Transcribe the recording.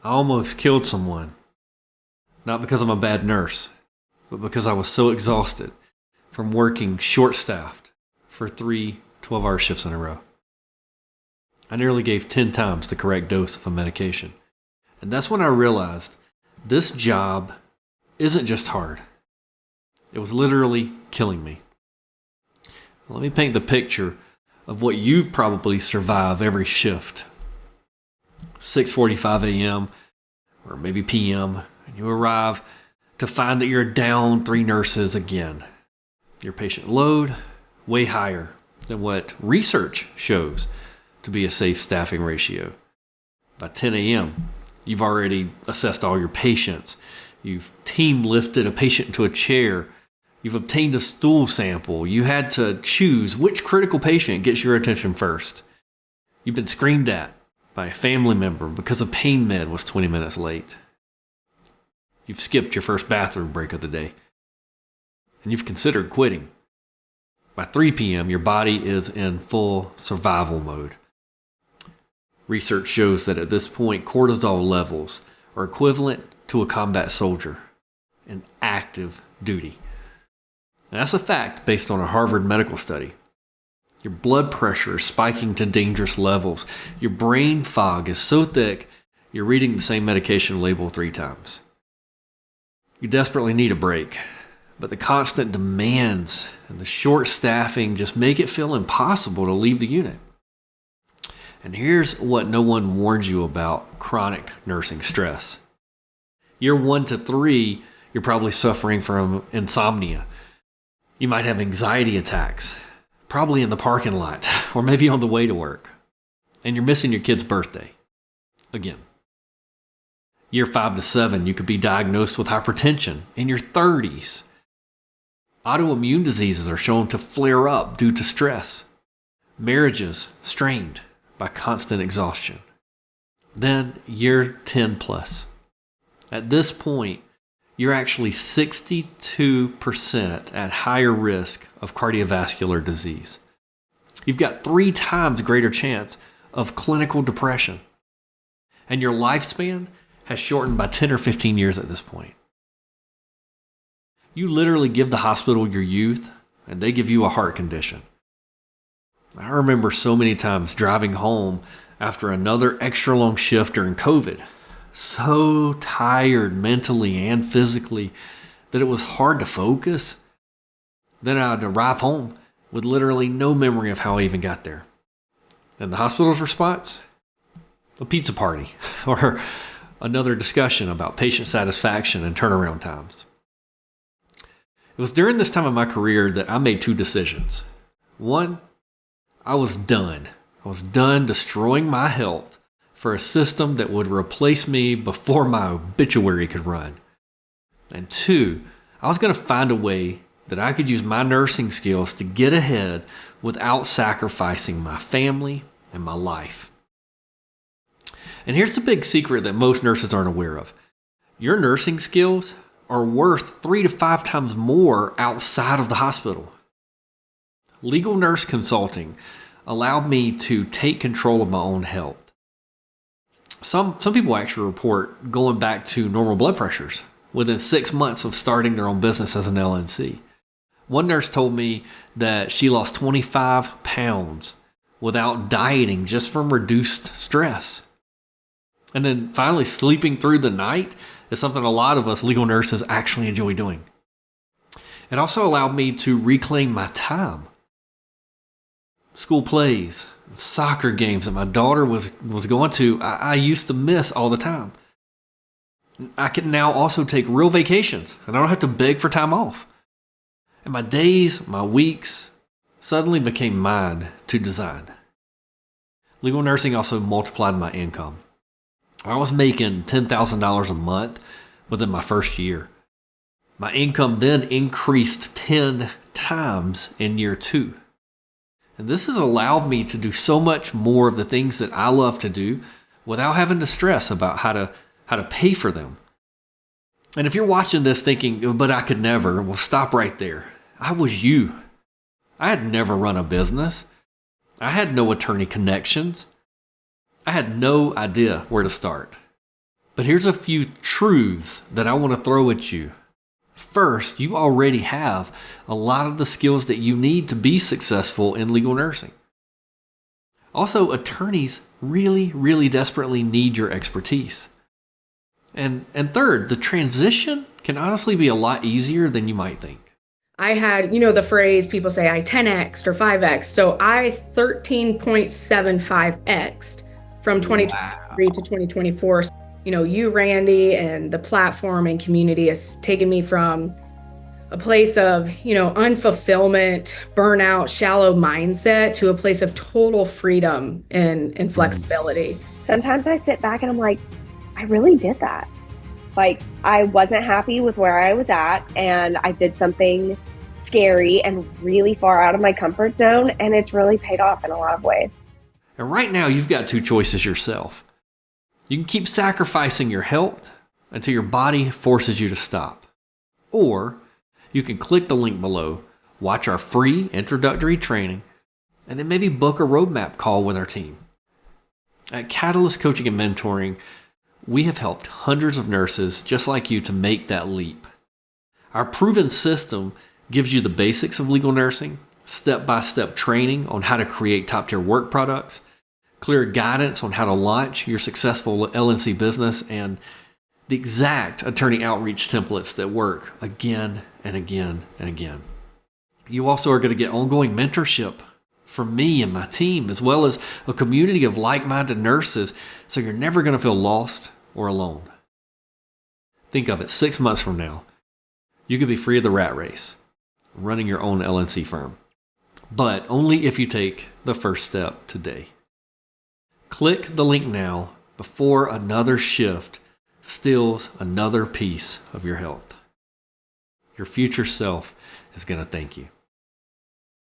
I almost killed someone. Not because I'm a bad nurse, but because I was so exhausted from working short-staffed for 3 12-hour shifts in a row. I nearly gave 10 times the correct dose of a medication. And that's when I realized this job isn't just hard. It was literally killing me. Let me paint the picture of what you probably survive every shift. 6:45 a.m. or maybe p.m. and you arrive to find that you're down 3 nurses again. Your patient load way higher than what research shows to be a safe staffing ratio. By 10 a.m., you've already assessed all your patients. You've team lifted a patient into a chair. You've obtained a stool sample. You had to choose which critical patient gets your attention first. You've been screamed at by a family member because a pain med was 20 minutes late. You've skipped your first bathroom break of the day. And you've considered quitting. By 3 p.m., your body is in full survival mode. Research shows that at this point, cortisol levels are equivalent to a combat soldier in active duty. And that's a fact based on a Harvard medical study. Your blood pressure is spiking to dangerous levels. Your brain fog is so thick, you're reading the same medication label 3 times. You desperately need a break, but the constant demands and the short staffing just make it feel impossible to leave the unit. And here's what no one warns you about chronic nursing stress. Year 1 to 3, you're probably suffering from insomnia. You might have anxiety attacks, probably in the parking lot, or maybe on the way to work. And you're missing your kid's birthday. Again. Year 5 to 7, you could be diagnosed with hypertension in your 30s. Autoimmune diseases are shown to flare up due to stress. Marriages strained by constant exhaustion. Then year 10 plus. At this point, you're actually 62% at higher risk of cardiovascular disease. You've got 3 times greater chance of clinical depression. And your lifespan has shortened by 10 or 15 years at this point. You literally give the hospital your youth, and they give you a heart condition. I remember so many times driving home after another extra long shift during COVID, so tired mentally and physically that it was hard to focus. Then I'd arrive home with literally no memory of how I even got there. And the hospital's response? A pizza party or another discussion about patient satisfaction and turnaround times. It was during this time of my career that I made 2 decisions. One, I was done. I was done destroying my health for a system that would replace me before my obituary could run. And 2, I was going to find a way that I could use my nursing skills to get ahead without sacrificing my family and my life. And here's the big secret that most nurses aren't aware of. Your nursing skills are worth 3 to 5 times more outside of the hospital. Legal nurse consulting allowed me to take control of my own health. Some people actually report going back to normal blood pressures within 6 months of starting their own business as an LNC. One nurse told me that she lost 25 pounds without dieting just from reduced stress. And then finally, sleeping through the night is something a lot of us legal nurses actually enjoy doing. It also allowed me to reclaim my time. School plays, soccer games that my daughter was going to, I used to miss all the time. I can now also take real vacations, and I don't have to beg for time off. And my days, my weeks, suddenly became mine to design. Legal nursing also multiplied my income. I was making $10,000 a month within my first year. My income then increased 10 times in year 2. And this has allowed me to do so much more of the things that I love to do without having to stress about how to pay for them. And if you're watching this thinking, but I could never, well, stop right there. I was you. I had never run a business. I had no attorney connections. I had no idea where to start. But here's a few truths that I want to throw at you. First, you already have a lot of the skills that you need to be successful in legal nursing. Also, attorneys really, really desperately need your expertise. And third, the transition can honestly be a lot easier than you might think. I had, the phrase people say I 10x'd or 5x'd. So I 13.75x'd from 2023 to 2024. You, Randy, and the platform and community has taken me from a place of, unfulfillment, burnout, shallow mindset to a place of total freedom and flexibility. Sometimes I sit back and I'm like, I really did that. Like, I wasn't happy with where I was at, and I did something scary and really far out of my comfort zone, and it's really paid off in a lot of ways. And right now, you've got two choices yourself. You can keep sacrificing your health until your body forces you to stop. Or you can click the link below, watch our free introductory training, and then maybe book a roadmap call with our team. At Catalyst Coaching and Mentoring, we have helped hundreds of nurses just like you to make that leap. Our proven system gives you the basics of legal nursing, step-by-step training on how to create top-tier work products, clear guidance on how to launch your successful LNC business, and the exact attorney outreach templates that work again and again and again. You also are going to get ongoing mentorship from me and my team, as well as a community of like-minded nurses, so you're never going to feel lost or alone. Think of it, 6 months from now, you could be free of the rat race, running your own LNC firm, but only if you take the first step today. Click the link now before another shift steals another piece of your health. Your future self is going to thank you.